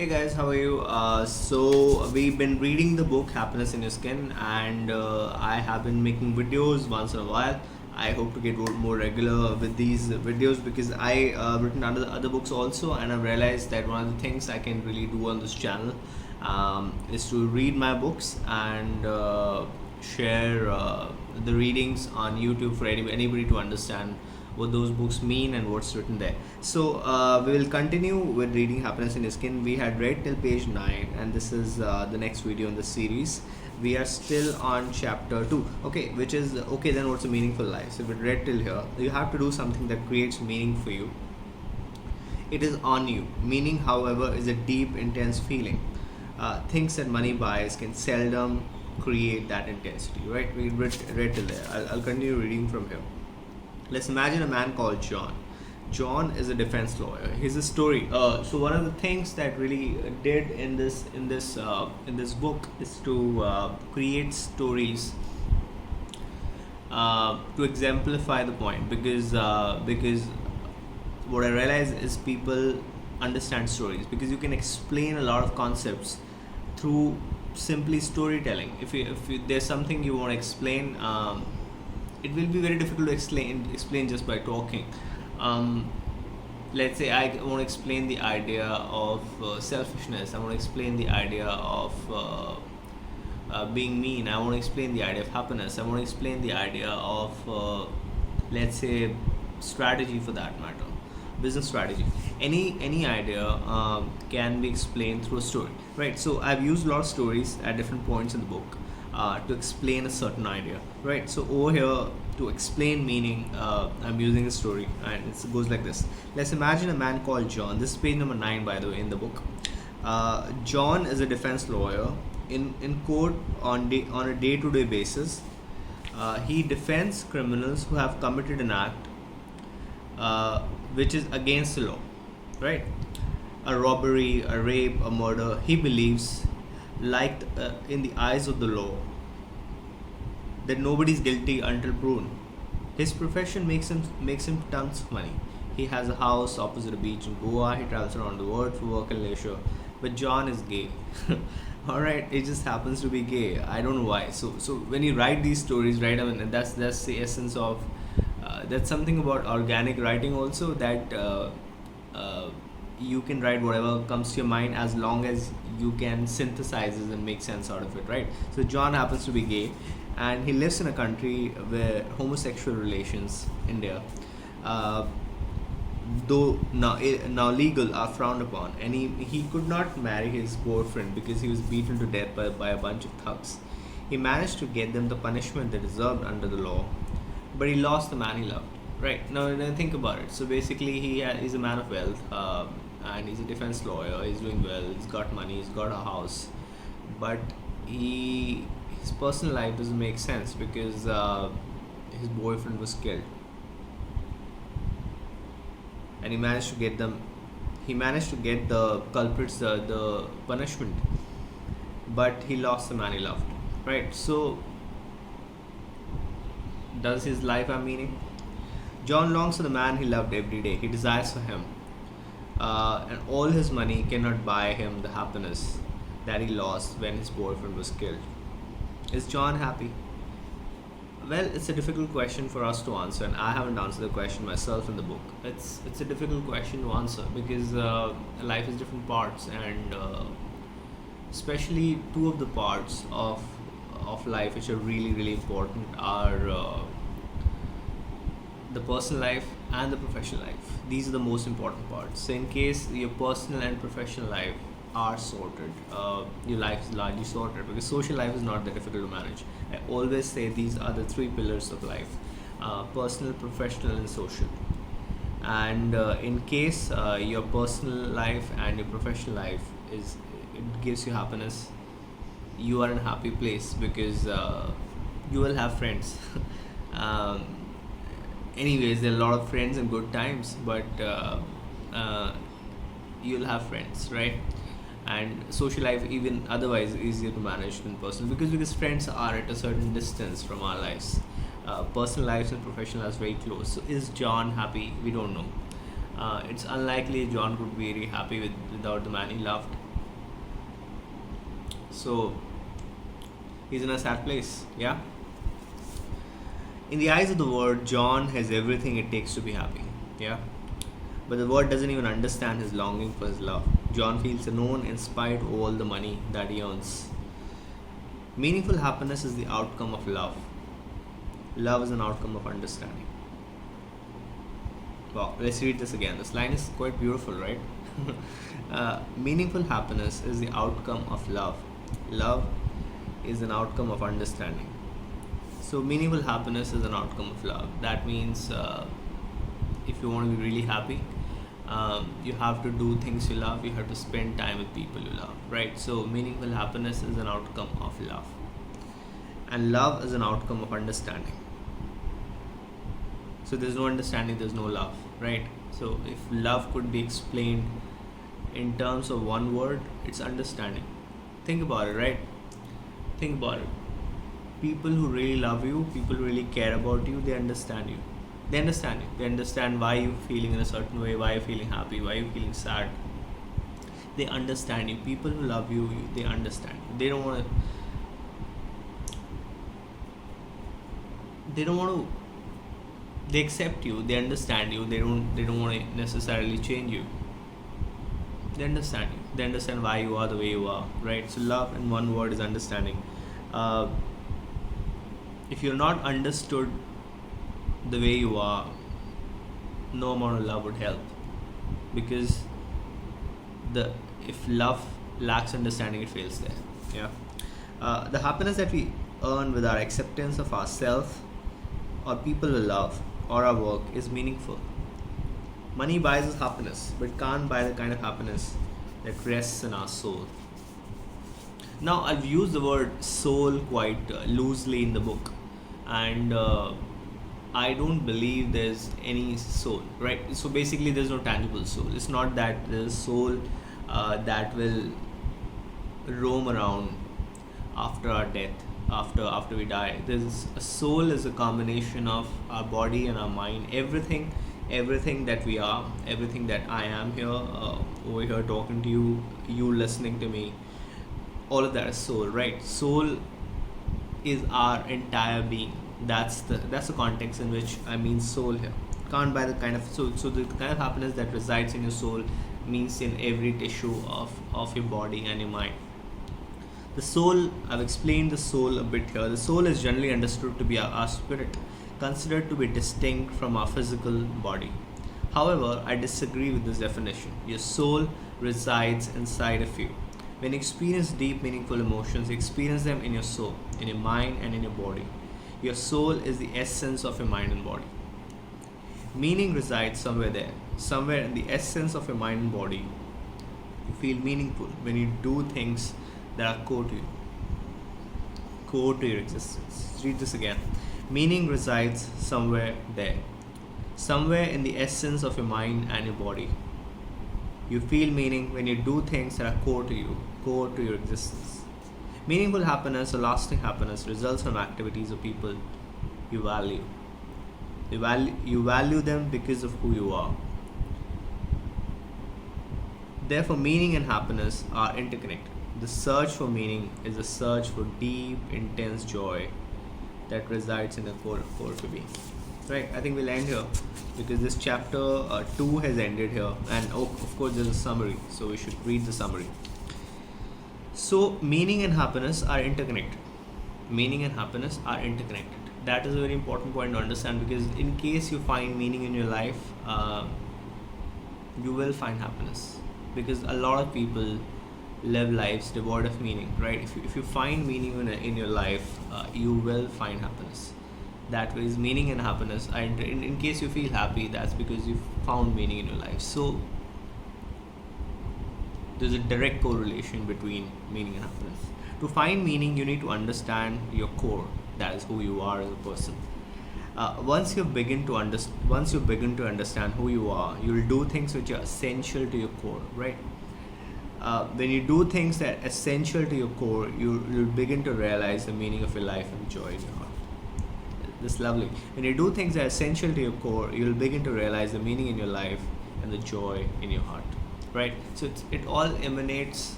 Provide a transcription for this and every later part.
Hey guys, how are you? So we've been reading the book Happiness in Your Skin, and I have been making videos once in a while. I hope to get more regular with these videos because I written other books also, and I've realized that one of the things I can really do on this channel is to read my books and share the readings on YouTube for anybody to understand what those books mean and what's written there. So we will continue with reading Happiness in Your Skin. We had read till page 9, and this is the next video in the series. We are still on chapter 2. Okay, which is okay, then what's a meaningful life? So if we read till here, you have to do something that creates meaning for you. It is on you. Meaning, however, is a deep, intense feeling. Things that money buys can seldom create that intensity, right? We read till there. I'll continue reading from here. Let's imagine a man called John. John is a defense lawyer. Here's a story. So one of the things that really did in this book is to create stories to exemplify the point, because what I realize is people understand stories because you can explain a lot of concepts through simply storytelling. If there's something you want to explain, it will be very difficult to explain just by talking. Let's say I want to explain the idea of selfishness. I want to explain the idea of being mean. I want to explain the idea of happiness. I want to explain the idea of let's say strategy, for that matter, business strategy. Any idea can be explained through a story, right? So I've used a lot of stories at different points in the book to explain a certain idea, right? So over here, to explain meaning, I'm using a story, and it goes like this. Let's imagine a man called John. This is page number 9, by the way, in the book. John is a defense lawyer in court on a day-to-day basis. He defends criminals who have committed an act which is against the law, right? A robbery, a rape, a murder. He believes, like in the eyes of the law, that nobody's guilty until proven. His profession makes him tons of money. He has a house opposite a beach in Goa. He travels around the world for work and leisure. But John is gay. All right, it just happens to be gay. I don't know why. So when you write these stories, right? I mean, that's the essence of. That's something about organic writing also, that you can write whatever comes to your mind as long as you can synthesize it and make sense out of it, right? So John happens to be gay, and he lives in a country where homosexual relations, India, though now legal, are frowned upon, and he could not marry his girlfriend because he was beaten to death by a bunch of thugs. He managed to get them the punishment they deserved under the law, but he lost the man he loved. Right, now think about it. So basically, he's a man of wealth, and he's a defense lawyer. He's doing well. He's got money. He's got a house, but his personal life doesn't make sense because his boyfriend was killed, and he managed to get them. He managed to get the culprits the punishment, but he lost the man he loved. Right, so does his life have meaning? John longs for the man he loved every day. He desires for him. And all his money cannot buy him the happiness that he lost when his boyfriend was killed. Is John happy? Well, it's a difficult question for us to answer, and I haven't answered the question myself in the book. It's a difficult question to answer because life is different parts, and especially two of the parts of life which are really, really important are the personal life and the professional life. These are the most important parts. So in case your personal and professional life are sorted, your life is largely sorted, because social life is not that difficult to manage. I always say these are the 3 pillars of life: personal, professional, and social. And in case your personal life and your professional life it gives you happiness, you are in a happy place because you will have friends. um, Anyways, there are a lot of friends and good times, but you'll have friends, right? And social life, even otherwise, is easier to manage than personal, because friends are at a certain distance from our lives. Personal lives and professional lives very close. So is John happy? We don't know. It's unlikely John could be really happy without the man he loved. So he's in a sad place. Yeah. In the eyes of the world, John has everything it takes to be happy. Yeah. But the world doesn't even understand his longing for his love. John feels alone in spite of all the money that he earns. Meaningful happiness is the outcome of love. Love is an outcome of understanding. Wow, let's read this again. This line is quite beautiful, right? Meaningful happiness is the outcome of love. Love is an outcome of understanding. So, meaningful happiness is an outcome of love. That means if you want to be really happy, you have to do things you love, you have to spend time with people you love, right? So, meaningful happiness is an outcome of love. And love is an outcome of understanding. So there's no understanding, there's no love, right? So if love could be explained in terms of one word, it's understanding. Think about it, right? Think about it. People who really love you, people who really care about you, they understand you. They understand you. They understand why you're feeling in a certain way, why you're feeling happy, why you're feeling sad. They understand you. People who love you, they understand you. They don't want to they accept you, they understand you, they don't want to necessarily change you. They understand you, they understand why you are the way you are, right? So love in one word is understanding. If you're not understood the way you are, no amount of love would help, because if love lacks understanding, it fails there. Yeah. The happiness that we earn with our acceptance of ourselves or people we love or our work is meaningful. Money buys us happiness, but can't buy the kind of happiness that rests in our soul. Now, I've used the word soul quite loosely in the book, and I don't believe there's any soul, right? So basically, there's no tangible soul. It's not that there's a soul that will roam around after our death, after we die. There's a soul is a combination of our body and our mind. Everything that we are, everything that I am here, over here talking to you, you listening to me, all of that is soul, right? Soul is our entire being. That's the context in which I mean soul here. Can't buy the kind of so the kind of happiness that resides in your soul means in every tissue of your body and your mind. The soul, I've explained the soul a bit here. The soul is generally understood to be our spirit, considered to be distinct from our physical body. However, I disagree with this definition. Your soul resides inside of you. When you experience deep, meaningful emotions, you experience them in your soul, in your mind, and in your body. Your soul is the essence of your mind and body. Meaning resides somewhere there, somewhere in the essence of your mind and body. You feel meaningful when you do things that are core to you, core to your existence. Let's read this again. Meaning resides somewhere there, somewhere in the essence of your mind and your body. You feel meaning when you do things that are core to you, core to your existence. Meaningful happiness or lasting happiness results from activities or people you value. You value them because of who you are. Therefore, meaning and happiness are interconnected. The search for meaning is a search for deep, intense joy that resides in the core of your being. Right, I think we'll end here because this chapter 2 has ended here, and of course there's a summary, so we should read the summary. So, meaning and happiness are interconnected. Meaning and happiness are interconnected. That is a very important point to understand, because in case you find meaning in your life, you will find happiness, because a lot of people live lives devoid of meaning, right? If you find meaning in your life, you will find happiness. That way, meaning and happiness are in case you feel happy, that's because you found meaning in your life. So there's a direct correlation between meaning and happiness. To find meaning, you need to understand your core. That is who you are as a person. Once you begin to understand who you are, you will do things which are essential to your core, right? When you do things that are essential to your core, you'll begin to realize the meaning of your life and joy in your heart. This is lovely. When you do things that are essential to your core, you'll begin to realize the meaning in your life and the joy in your heart, right? So it all emanates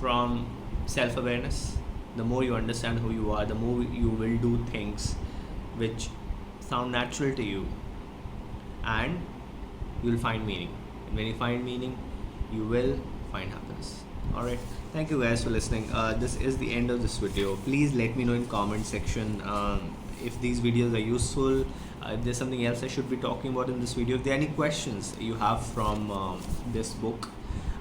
from self-awareness. The more you understand who you are, the more you will do things which sound natural to you, and you will find meaning. And when you find meaning, you will find happiness. All right. Thank you guys for listening. This is the end of this video. Please let me know in comment section if these videos are useful. If there's something else I should be talking about in this video. If there are any questions you have from this book,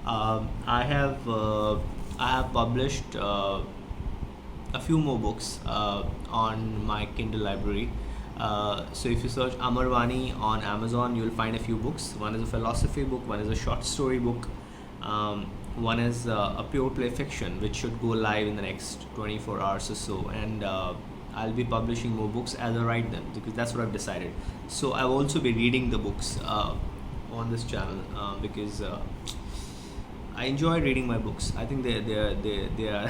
I have published a few more books on my Kindle library. So if you search Amarvani on Amazon, you'll find a few books. One is a philosophy book, one is a short story book, one is a pure play fiction, which should go live in the next 24 hours or so. And I'll be publishing more books as I write them, because that's what I've decided. So I'll also be reading the books on this channel because I enjoy reading my books. I think they are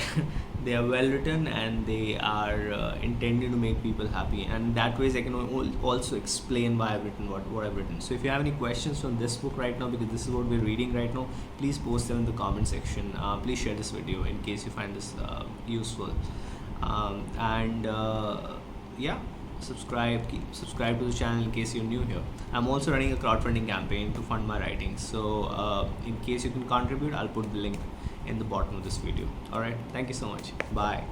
they are well written, and they are intended to make people happy. And that ways I can also explain why I've written what I've written. So if you have any questions from this book right now, because this is what we're reading right now, please post them in the comment section. Please share this video in case you find this useful. Yeah, subscribe to the channel in case you're new here. I'm also running a crowdfunding campaign to fund my writing, so in case you can contribute, I'll put the link in the bottom of this video. All right, thank you so much. Bye.